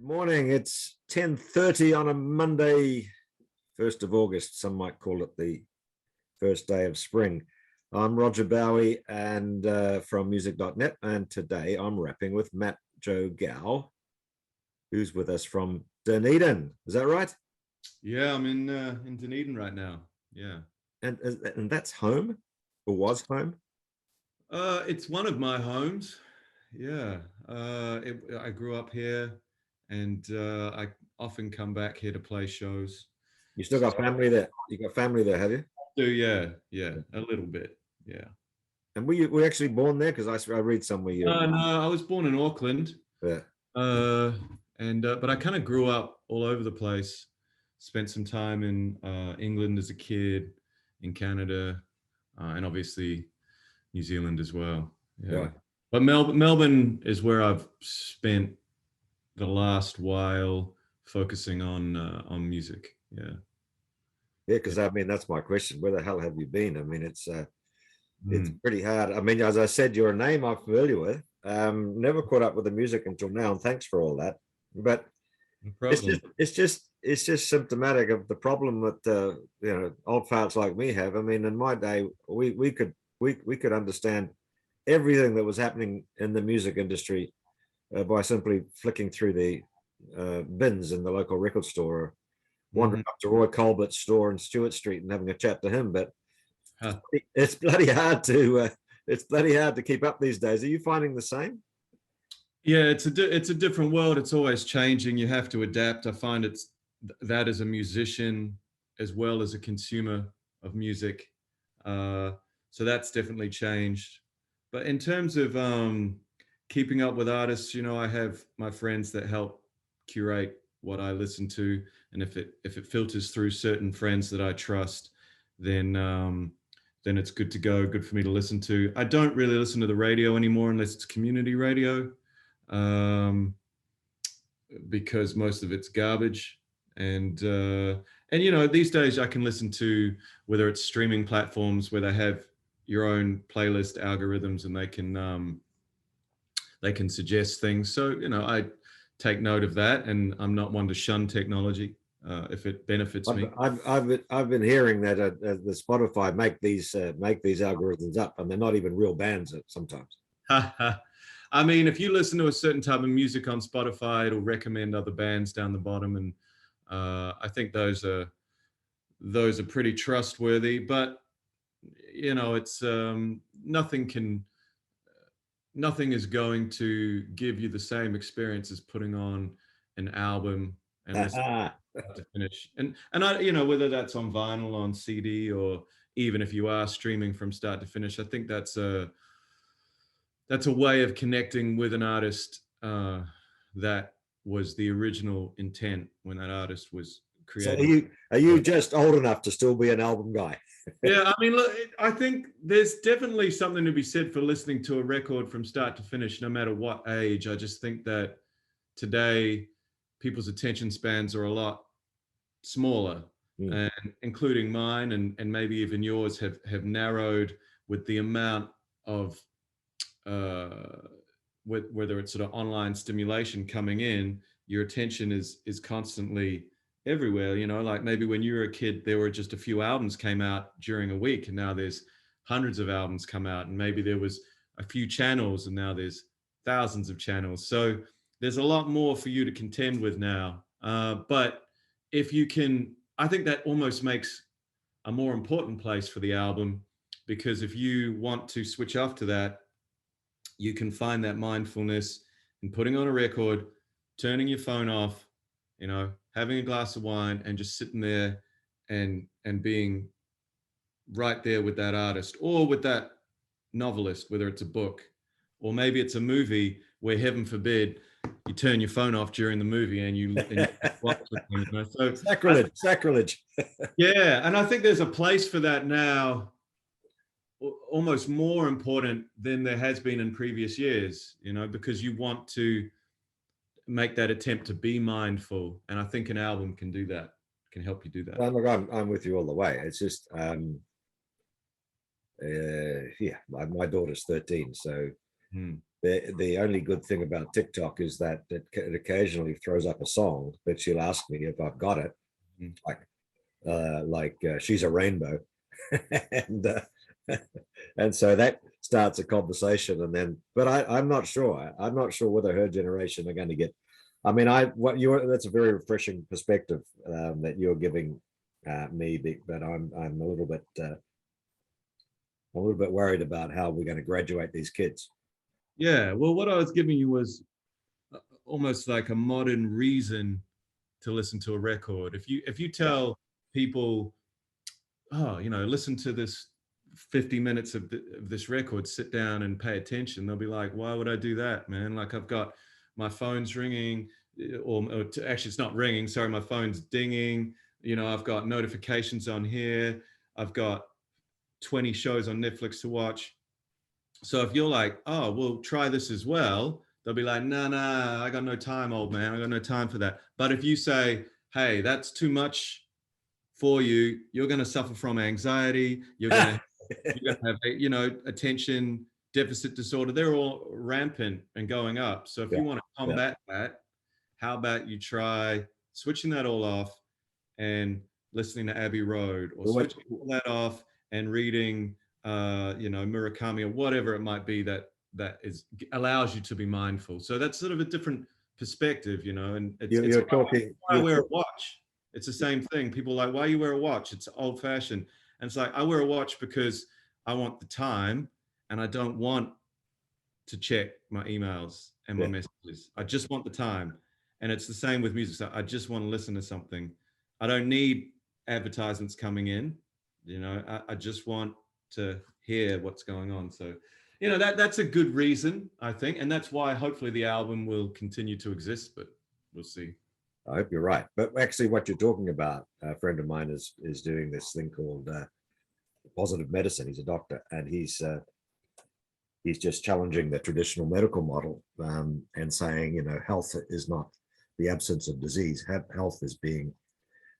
Morning. It's 10:30 on a Monday, 1st of August. Some might call it the first day of spring. I'm Roger Bowie and from music.net, and today I'm rapping with Matt Joe Gow, who's with us from Dunedin. Is that right? Yeah, I'm in Dunedin right now. Yeah. And that's home, or was home? It's one of my homes. Yeah. I grew up here, and I often come back here to play shows. You still got family there? You got family there, have you? Yeah, a little bit. Yeah. And were you actually born there? Because I read somewhere you. No, I was born in Auckland. Yeah. Uh, but I kind of grew up all over the place. Spent some time in England as a kid, in Canada, and obviously New Zealand as well. Yeah. Right. But Melbourne is where I've spent the last while focusing on music. Yeah. Yeah, because I mean that's my question. Where the hell have you been? I mean, it's Mm. pretty hard. I mean, as I said, your name I'm familiar with. Never caught up with the music until now, and thanks for all that. But No it's problem. just it's just symptomatic of the problem that old farts like me have. I mean, in my day, we could understand everything that was happening in the music industry by simply flicking through the bins in the local record store, or wandering Mhm. up to Roy Colbert's store in Stewart Street and having a chat to him. But Huh. it's bloody hard to keep up these days. Are you finding the same? Yeah, it's a different world. It's always changing. You have to adapt. I find that as a musician as well as a consumer of music. Uh, so that's definitely changed. But in terms of keeping up with artists, I have my friends that help curate what I listen to, and if it filters through certain friends that I trust, then it's good to go. Good for me to listen to. I don't really listen to the radio anymore unless it's community radio, um, because most of it's garbage. And these days I can listen to, whether it's streaming platforms where they have your own playlist algorithms, and they can suggest things. So I take note of that, and I'm not one to shun technology if it benefits me. I've been hearing that the Spotify make these algorithms up, and they're not even real bands sometimes. I mean, if you listen to a certain type of music on Spotify, it'll recommend other bands down the bottom, and I think those are pretty trustworthy. But it's nothing is going to give you the same experience as putting on an album and listening to finish. And I, whether that's on vinyl, on CD, or even if you are streaming from start to finish, I think that's a way of connecting with an artist that was the original intent when that artist was So creating. are you just old enough to still be an album guy? Yeah, I mean, look, I think there's definitely something to be said for listening to a record from start to finish, no matter what age. I just think that today people's attention spans are a lot smaller, and including mine, and maybe even yours have narrowed with the amount of whether it's sort of online stimulation coming in. Your attention is constantly everywhere. Like maybe when you were a kid, there were just a few albums came out during a week, and now there's hundreds of albums come out, and maybe there was a few channels, and now there's thousands of channels. So there's a lot more for you to contend with now. But if you can, I think that almost makes a more important place for the album, because if you want to switch off to that, you can find that mindfulness in putting on a record, turning your phone off, having a glass of wine, and just sitting there and being right there with that artist or with that novelist, whether it's a book or maybe it's a movie where, heaven forbid, you turn your phone off during the movie and you watch with them. So Sacrilege. yeah, and I think there's a place for that now, almost more important than there has been in previous years, because you want to make that attempt to be mindful. And I think an album can do that, can help you do that. Well, look, I'm with you all the way. It's just, yeah, my daughter's 13, so Mm. The only good thing about TikTok is that it occasionally throws up a song that she'll ask me if I've got it, Mm. like She's a Rainbow. and and so that starts a conversation, and then but I'm not sure. I'm not sure whether her generation are going to get. I mean, that's a very refreshing perspective that you're giving me, but I'm a little bit worried about how we're going to graduate these kids. Yeah. Well, what I was giving you was almost like a modern reason to listen to a record. If you tell people, oh, listen to this 50 minutes of this record, sit down and pay attention, they'll be like, why would I do that, man? Like, I've got my phone's ringing, actually it's not ringing, sorry, my phone's dinging, I've got notifications on here, I've got 20 shows on Netflix to watch. So if you're like, oh, well, try this as well, they'll be like, nah, I got no time, old man, I got no time for that. But if you say, hey, that's too much for you, you're going to suffer from anxiety, you're going to have attention deficit disorder, they're all rampant and going up. So if you want to combat that, how about you try switching that all off and listening to Abbey Road, or switching all that off and reading Murakami, or whatever it might be that allows you to be mindful. So that's sort of a different perspective, and it's why I wear a watch. It's the same thing. People are like, why you wear a watch? It's old fashioned. And it's like, I wear a watch because I want the time, and I don't want to check my emails and my messages. I just want the time. And it's the same with music. So I just want to listen to something. I don't need advertisements coming in. I just want to hear what's going on. So, that's a good reason, I think. And that's why hopefully the album will continue to exist, but we'll see. I hope you're right. But actually what you're talking about, a friend of mine is doing this thing called positive medicine. He's a doctor, and he's just challenging the traditional medical model and saying, health is not the absence of disease. Health is being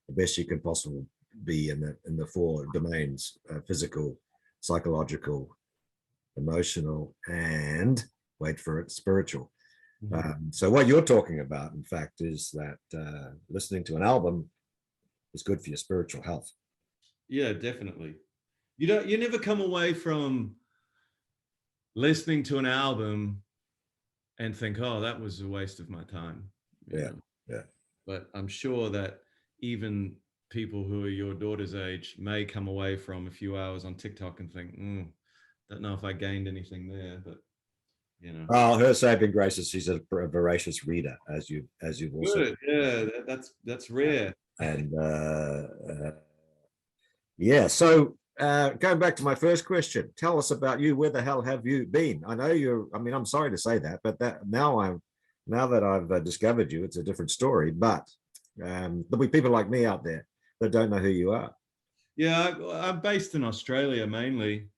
the best you can possibly be in the four domains: physical, psychological, emotional, and wait for it, spiritual. So what you're talking about, in fact, is that listening to an album is good for your spiritual health. Yeah, definitely. You never come away from listening to an album and think, oh, that was a waste of my time. Yeah. But I'm sure that even people who are your daughter's age may come away from a few hours on TikTok and think, don't know if I gained anything there, but Oh, her saving grace is she's a voracious reader, as you've also. Good. Yeah, that's rare. And so going back to my first question, tell us about you. Where the hell have you been? I know I'm sorry to say that, but now that I've discovered you, it's a different story. But there'll be people like me out there that don't know who you are. Yeah, I'm based in Australia mainly.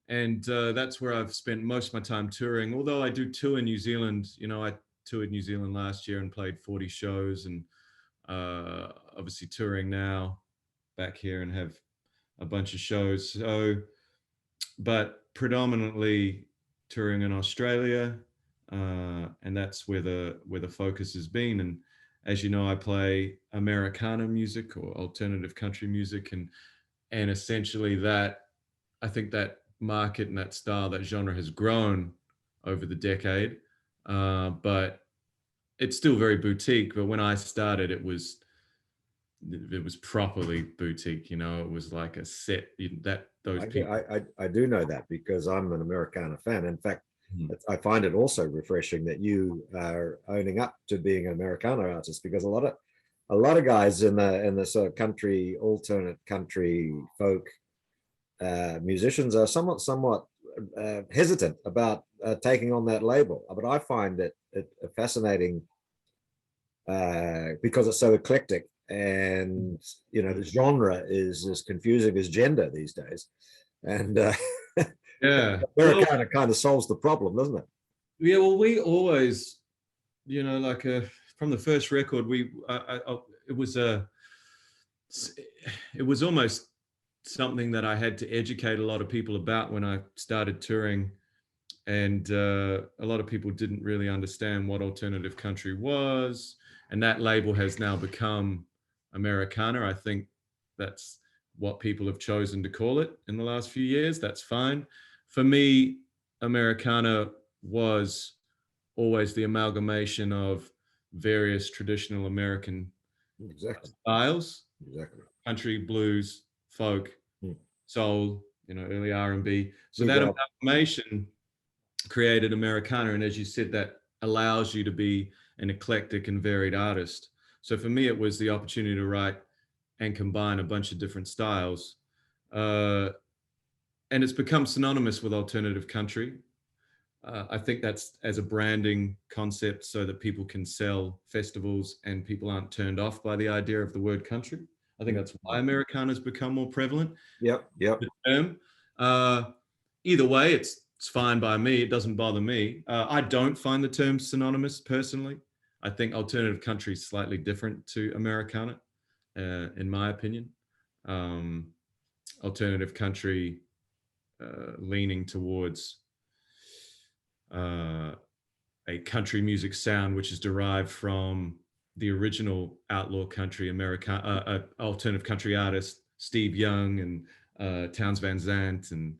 And that's where I've spent most of my time touring. Although I do tour in New Zealand, I toured New Zealand last year and played 40 shows, and obviously touring now back here and have a bunch of shows. So, but predominantly touring in Australia, and that's where the focus has been. And as you know, I play Americana music or alternative country music, and essentially that, I think that market and that style, that genre has grown over the decade, but it's still very boutique. But when I started, it was properly boutique. It was like a set that those people. I do know that because I'm an Americana fan. In fact, I find it also refreshing that you are owning up to being an Americana artist, because a lot of guys in the sort of country, alternate country folk musicians are somewhat hesitant about taking on that label. But I find it fascinating because it's so eclectic, and the genre is as confusing as gender these days, and Americana kind of solves the problem, doesn't it? Yeah, well, we always, like from the first record, it was almost something that I had to educate a lot of people about when I started touring, and a lot of people didn't really understand what alternative country was, and that label has now become Americana. I think that's what people have chosen to call it in the last few years. That's fine. For me, Americana was always the amalgamation of various traditional American Exactly. styles: Exactly. country, blues, folk, soul, early R&B. So that Bebop. amalgamation created Americana, and as you said, that allows you to be an eclectic and varied artist. So for me, it was the opportunity to write and combine a bunch of different styles, and it's become synonymous with alternative country. I think that's as a branding concept so that people can sell festivals and people aren't turned off by the idea of the word country. I think that's why Americana's become more prevalent. Yep. The term. Either way, it's fine by me. It doesn't bother me. I don't find the term synonymous personally. I think alternative country is slightly different to Americana, in my opinion. Alternative country leaning towards a country music sound, which is derived from the original outlaw country alternative country artist Steve Young and Townes Van Zandt and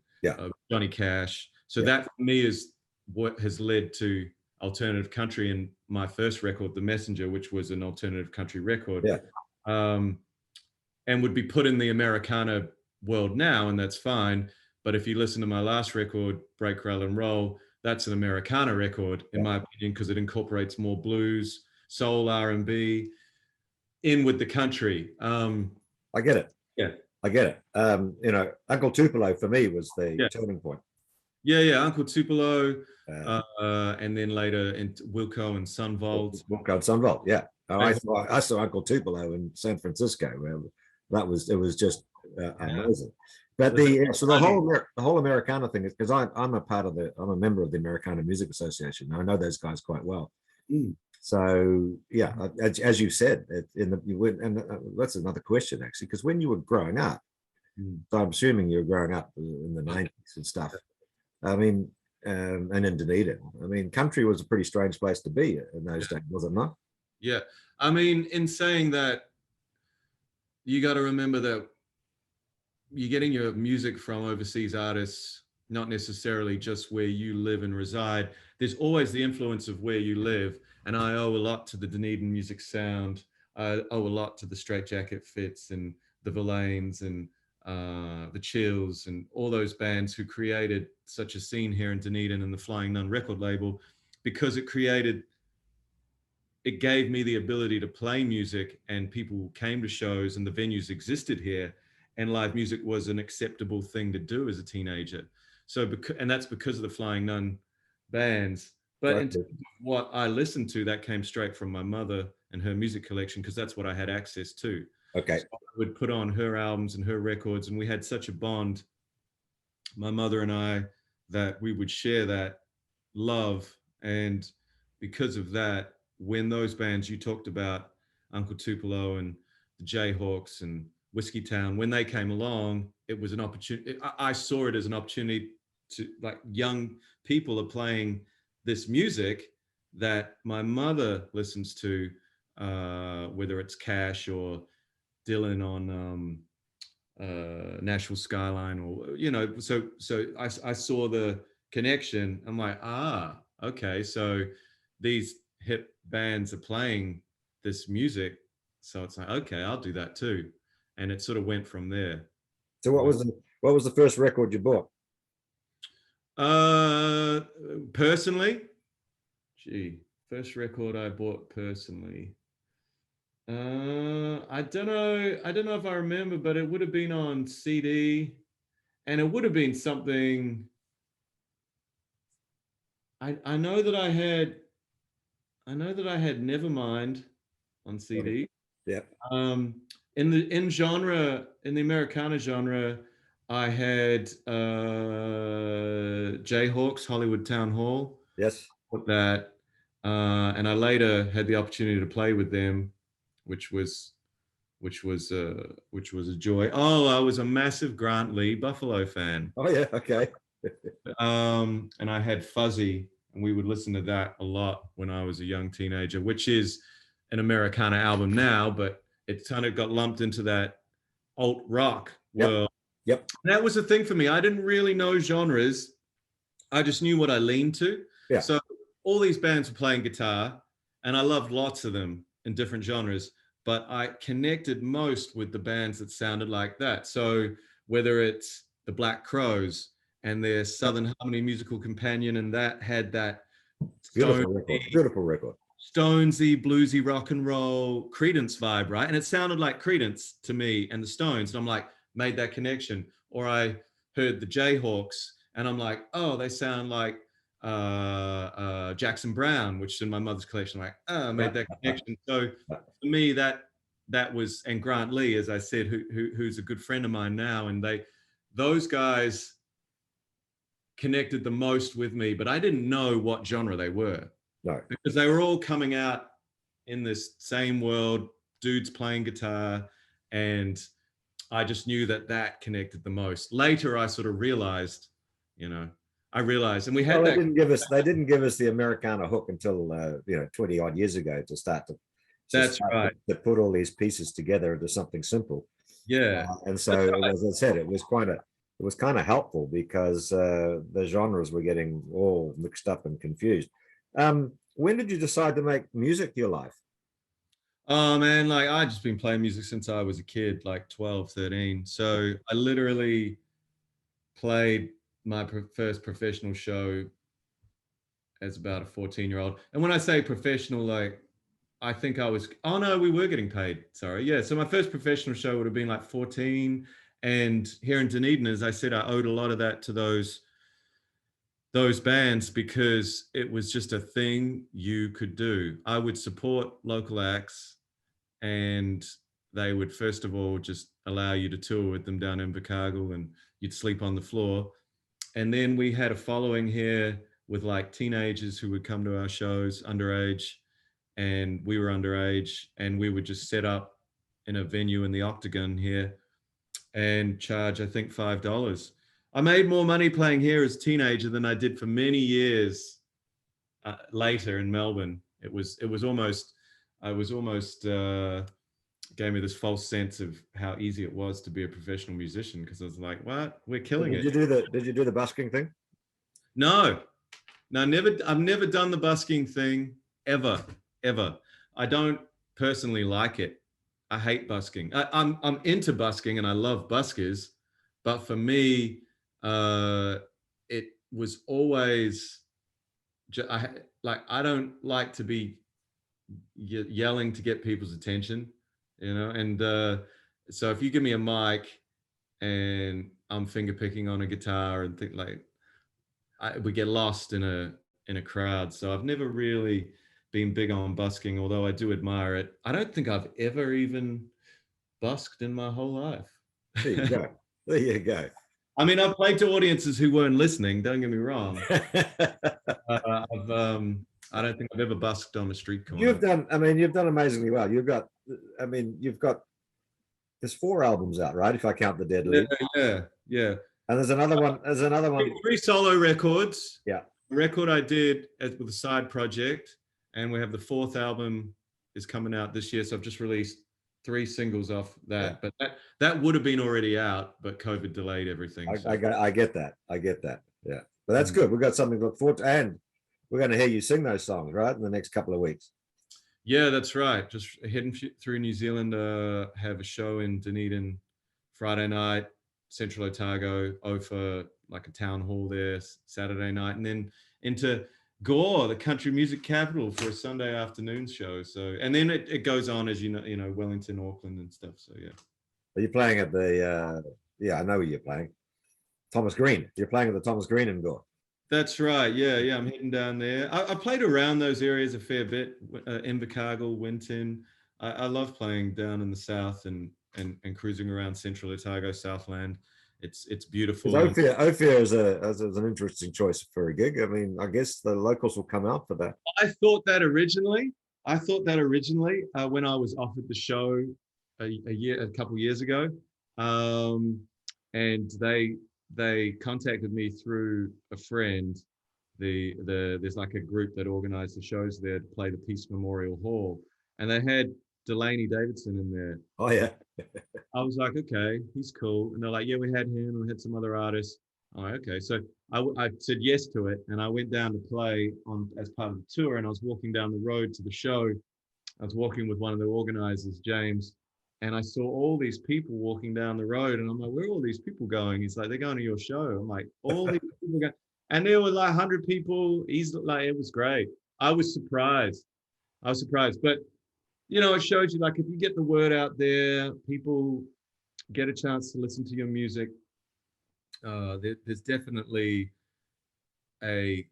Johnny Cash. So that for me is what has led to alternative country and my first record, The Messenger, which was an alternative country record, and would be put in the Americana world now, and that's fine. But if you listen to my last record, Break, Rattle and Roll, that's an Americana record, in my opinion, because it incorporates more blues, soul, R&B in with the country. I get it. Yeah. I get it. Uncle Tupelo for me was the turning point. Yeah. Uncle Tupelo, and then later in Wilco and Sunvolt. Wilco and Sunvolt, yeah. I saw Uncle Tupelo in San Francisco. It was just amazing. But the whole Americana thing is because I'm a member of the Americana Music Association. I know those guys quite well. So as you said, that's another question actually, because when you were growing up, so I'm assuming you were growing up in the 90s and stuff. I mean, and in Dunedin. I mean, country was a pretty strange place to be in those days, was it not? Yeah, I mean, in saying that, you got to remember that you're getting your music from overseas artists, not necessarily just where you live and reside. There's always the influence of where you live. And I owe a lot to the Dunedin music sound. I owe a lot to the Straight Jacket Fits and the Verlaines and the Chills and all those bands who created such a scene here in Dunedin and the Flying Nun record label, because it gave me the ability to play music, and people came to shows and the venues existed here, and live music was an acceptable thing to do as a teenager. So, and that's because of the Flying Nun bands. But in terms of what I listened to, that came straight from my mother and her music collection, because that's what I had access to. Okay. So I would put on her albums and her records, and we had such a bond, my mother and I, that we would share that love. And because of that, when those bands you talked about, Uncle Tupelo and the Jayhawks and Whiskey Town, when they came along, it was an opportunity. I saw it as an opportunity to, like, young people are playing this music that my mother listens to, whether it's Cash or Dylan on Nashville Skyline, or so I saw the connection. I'm like, okay, so these hip bands are playing this music, so it's like, okay, I'll do that too. And it sort of went from there. So what was the first record you bought? Personally, first record I bought personally. I don't know if I remember, but it would have been on CD, and it would have been something. I know that I had Nevermind on CD. Yeah. In the Americana genre, I had Jayhawks, Hollywood Town Hall. Yes. That, and I later had the opportunity to play with them, which was a joy. Oh, I was a massive Grant Lee Buffalo fan. Oh yeah, okay. And I had Fuzzy, and we would listen to that a lot when I was a young teenager, which is an Americana album now, but it kind of got lumped into that alt rock world. Yep. And that was the thing for me. I didn't really know genres. I just knew what I leaned to. Yeah. So all these bands were playing guitar, and I loved lots of them in different genres, but I connected most with the bands that sounded like that. So whether it's the Black Crowes and their Southern Harmony Musical Companion, and that had that beautiful record, Stonesy, bluesy rock and roll, Creedence vibe, right? And it sounded like Creedence to me and the Stones. And I'm like, made that connection. Or I heard the Jayhawks and I'm like, oh, they sound like Jackson Brown, which is in my mother's collection. Like, oh, I made that connection. So for me, that was, and Grant Lee, as I said, who's a good friend of mine now, and those guys connected the most with me, but I didn't know what genre they were. No. Because they were all coming out in this same world, dudes playing guitar, and I just knew that connected the most. Later, I sort of realized, and we had they didn't give us the Americana hook until 20 odd years ago to start to. That's right. To put all these pieces together into something simple. Yeah. And so, right. As I said, it was kind of helpful because the genres were getting all mixed up and confused. When did you decide to make music your life? Oh man, like I just been playing music since I was a kid, like 12, 13. So I literally played my first professional show as about a 14-year-old. And when I say professional, like I think we were getting paid. Sorry. Yeah. So my first professional show would have been like 14. And here in Dunedin, as I said, I owed a lot of that to those bands because it was just a thing you could do. I would support local acts and they would first of all just allow you to tour with them down in Invercargill and you'd sleep on the floor. And then we had a following here with like teenagers who would come to our shows underage, and we were underage, and we would just set up in a venue in the Octagon here and charge, I think, $5. I made more money playing here as a teenager than I did for many years later in Melbourne. It was almost gave me this false sense of how easy it was to be a professional musician because I was like, what? We're killing it. Did you do the busking thing? No, never. I've never done the busking thing ever. I don't personally like it. I hate busking. I'm into busking and I love buskers, but for me, it was always I don't like to be yelling to get people's attention, and so if you give me a mic and I'm finger picking on a guitar and think we get lost in a crowd. So I've never really been big on busking, although I do admire it. I don't think I've ever even busked in my whole life. There you go. I mean, I've played to audiences who weren't listening. Don't get me wrong. I don't think I've ever busked on a street corner. You've done amazingly well. There's 4 albums out, right? If I count the Dead Lead. Yeah. And there's another one. 3 solo records. Yeah. A record I did with a side project, and we have the 4th album is coming out this year. So I've just released 3 singles off that, yeah. But that would have been already out, but COVID delayed everything. I get that. Yeah, but that's good. We've got something to look forward to, and we're going to hear you sing those songs, right, in the next couple of weeks. Yeah, that's right. Just heading through New Zealand. Have a show in Dunedin Friday night, Central Otago, Ophir, like a town hall there Saturday night, and then into Gore, the country music capital, for a Sunday afternoon show. So, and then it goes on, as you know, Wellington, Auckland and stuff. So yeah. Are you playing at the I know where you're playing. Thomas Green. You're playing at the Thomas Green in Gore. That's right. Yeah. I'm heading down there. I played around those areas a fair bit. Invercargill, Winton. I love playing down in the south and cruising around Central Otago, Southland. It's beautiful. Ophir is an interesting choice for a gig. I mean, I guess the locals will come out for that. I thought that originally when I was offered the show a couple of years ago, and they they contacted me through a friend. There's like a group that organized the shows there to play the Peace Memorial Hall, and they had Delaney Davidson in there. Oh yeah. I was like, okay, he's cool. And they're like, yeah, we had him, we had some other artists. I'm like, okay. So I said yes to it, and I went down to play on as part of the tour. And I was walking down the road to the show. I was walking with one of the organizers, James, and I saw all these people walking down the road. And I'm like, where are all these people going? He's like, they're going to your show. I'm like, all these people going. And there were like 100 people. He's like, it was great. I was surprised. But you know, it shows you, like, if you get the word out there, people get a chance to listen to your music. There's definitely a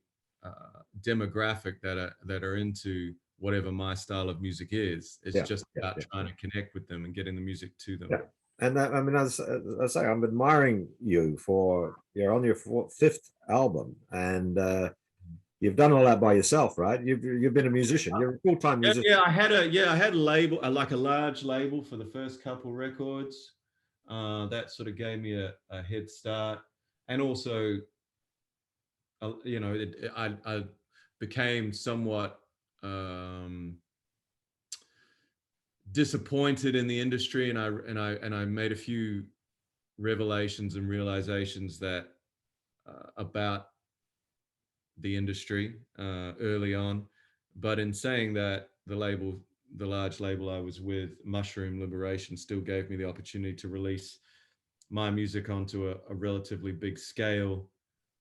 demographic that are into whatever my style of music is. It's just about trying to connect with them and getting the music to them. Yeah. And that, I mean, as I say, I'm admiring you for you're on your fifth album, and you've done all that by yourself, right? You've been a musician. You're a full-time musician. Yeah. I had a label, like a large label for the first couple records. That sort of gave me a head start, and also, you know, I became somewhat disappointed in the industry, and I made a few revelations and realizations that about the industry early on. But in saying that, the large label I was with, Mushroom Liberation, still gave me the opportunity to release my music onto a relatively big scale.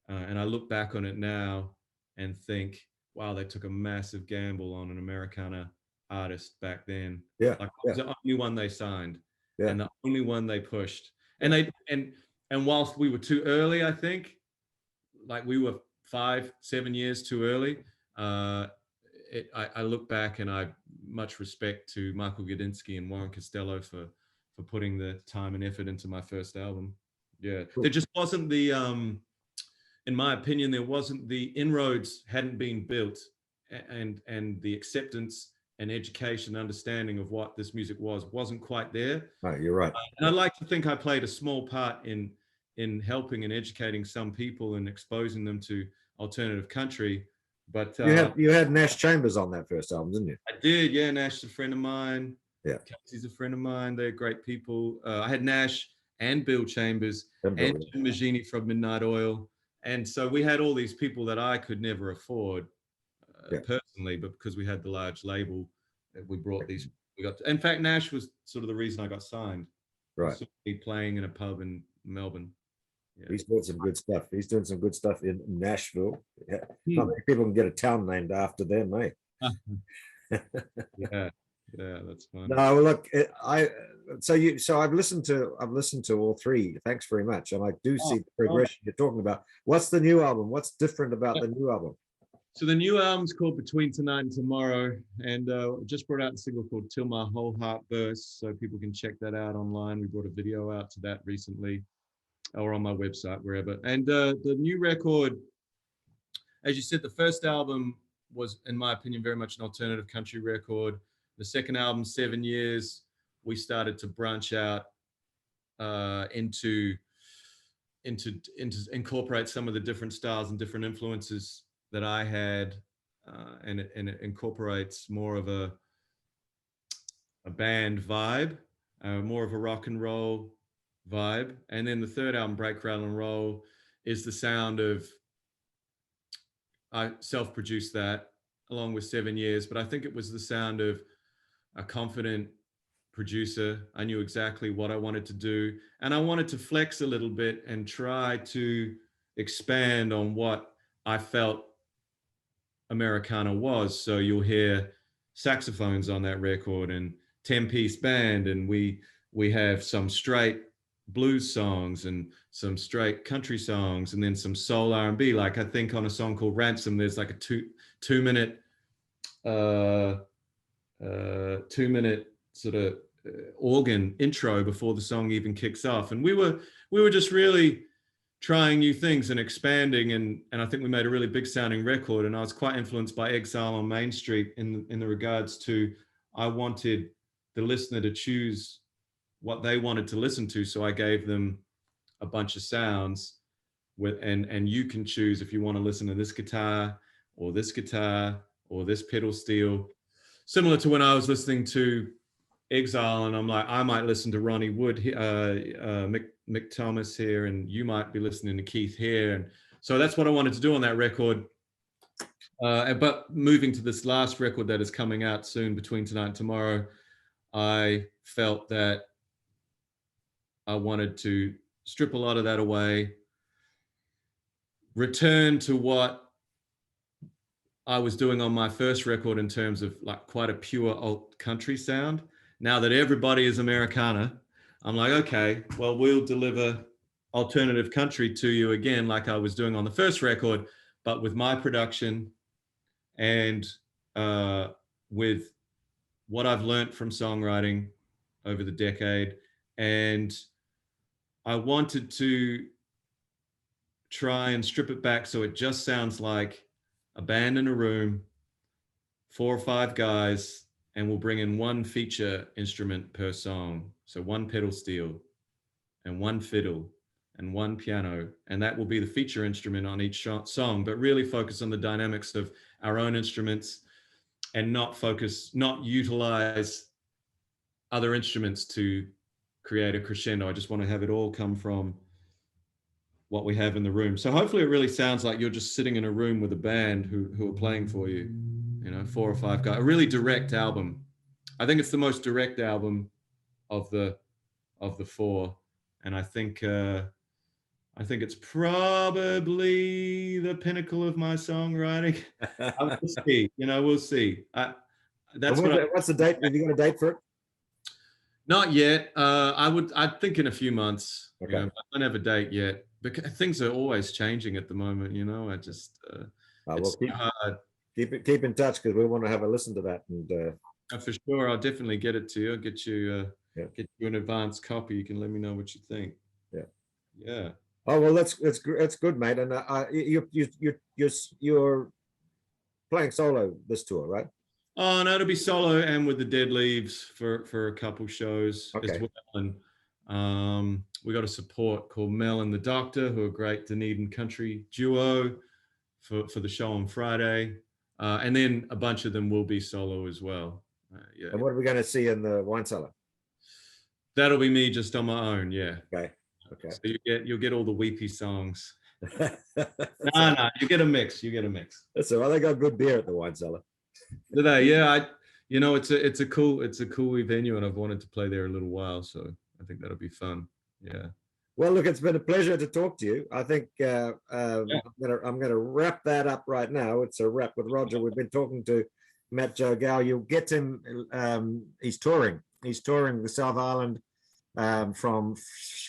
And I look back on it now and think, wow, they took a massive gamble on an Americana artist back then. Yeah. Like, I was the only one they signed, Yeah. and the only one they pushed. And and whilst we were too early, I think, like we were 5-7 years too early. I look back and I much respect to Michael Gudinski and Warren Costello for putting the time and effort into my first album. Yeah, there just wasn't the, in my opinion, there wasn't the inroads hadn't been built, and the acceptance and education, understanding of what this music wasn't quite there. Right, you're right. And I'd like to think I played a small part in helping and educating some people and exposing them to alternative country. But you had Nash Chambers on that first album, didn't you? I did, yeah. Nash is a friend of mine. Yeah, Casey's a friend of mine. They're great people. I had Nash and Bill Chambers and Jim Maggini from Midnight Oil, and so we had all these people that I could never afford personally, but because we had the large label, we brought these. In fact, Nash was sort of the reason I got signed. Right, playing in a pub in Melbourne. Yeah. He's doing some good stuff. He's doing some good stuff in Nashville. Yeah. Not many people can get a town named after them, eh? Yeah, that's fun. No, look, so I've listened to all three. Thanks very much, and I do see the progression you're talking about. What's the new album? What's different about the new album? So the new album's called Between Tonight and Tomorrow, and just brought out a single called Till My Whole Heart Bursts, so people can check that out online. We brought a video out to that recently, or on my website, wherever. And the new record, as you said, the first album was, in my opinion, very much an alternative country record. The second album, 7 years, we started to branch out into incorporate some of the different styles and different influences that I had, and it incorporates more of a band vibe, more of a rock and roll vibe. And then the third album, Break, Rattle and Roll, is the sound of, I self-produced that along with 7 years, but I think it was the sound of a confident producer. I knew exactly what I wanted to do, and I wanted to flex a little bit and try to expand on what I felt Americana was. So you'll hear saxophones on that record and 10-piece band, and we have some straight blues songs and some straight country songs, and then some soul R&B. Like, I think on a song called Ransom, there's like a two-minute sort of organ intro before the song even kicks off. And we were just really trying new things and expanding, and I think we made a really big sounding record. And I was quite influenced by Exile on Main Street in the regards to, I wanted the listener to choose what they wanted to listen to, so I gave them a bunch of sounds, and you can choose if you want to listen to this guitar or this guitar or this pedal steel. Similar to when I was listening to Exile, and I'm like, I might listen to Ronnie Wood, Mick Thomas here, and you might be listening to Keith here. And so that's what I wanted to do on that record. But moving to this last record that is coming out soon, between tonight and tomorrow, I felt that I wanted to strip a lot of that away, return to what I was doing on my first record in terms of like quite a pure alt country sound. Now that everybody is Americana, I'm like, okay, well, we'll deliver alternative country to you again, like I was doing on the first record, but with my production and with what I've learned from songwriting over the decade. And I wanted to try and strip it back so it just sounds like a band in a room, 4 or 5 guys, and we'll bring in one feature instrument per song. So one pedal steel and one fiddle and one piano, and that will be the feature instrument on each song, but really focus on the dynamics of our own instruments and not utilize other instruments to create a crescendo. I just want to have it all come from what we have in the room. So hopefully it really sounds like you're just sitting in a room with a band who are playing for you, 4 or 5 guys. A really direct album. I think it's the most direct album of the 4, and I think it's probably the pinnacle of my songwriting. We'll see. We'll see. What's the date? Have you got a date for it? Not yet. I'd think in a few months. Okay. I don't have a date yet, because things are always changing at the moment. I just it's hard. Keep in touch, because we want to have a listen to that. And for sure, I'll definitely get it to you. I'll get you an advance copy. You can let me know what you think. Yeah. Oh well, that's good, mate. And you're playing solo this tour, right? Oh no, it'll be solo and with the Dead Leaves for a couple shows as well. And we got a support called Mel and the Doctor, who are a great Dunedin country duo for the show on Friday. And then a bunch of them will be solo as well. And what are we going to see in the wine cellar? That'll be me just on my own. Yeah. Okay. So you'll get all the weepy songs. No, you get a mix. That's all right. They got good beer at the wine cellar. Do they? Yeah. It's a cool venue, and I've wanted to play there a little while, so I think that'll be fun. Yeah. Well, look, it's been a pleasure to talk to you. I think I'm gonna wrap that up right now. It's a wrap with Roger. We've been talking to Matt Joe Gow. You'll get him. He's touring. He's touring the South Island from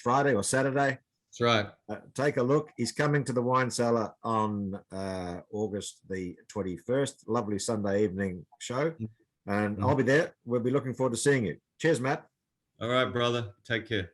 Friday or Saturday. That's right. Take a look. He's coming to the wine cellar on August the 21st. Lovely Sunday evening show. And I'll be there. We'll be looking forward to seeing you. Cheers, Matt. All right, brother. Take care.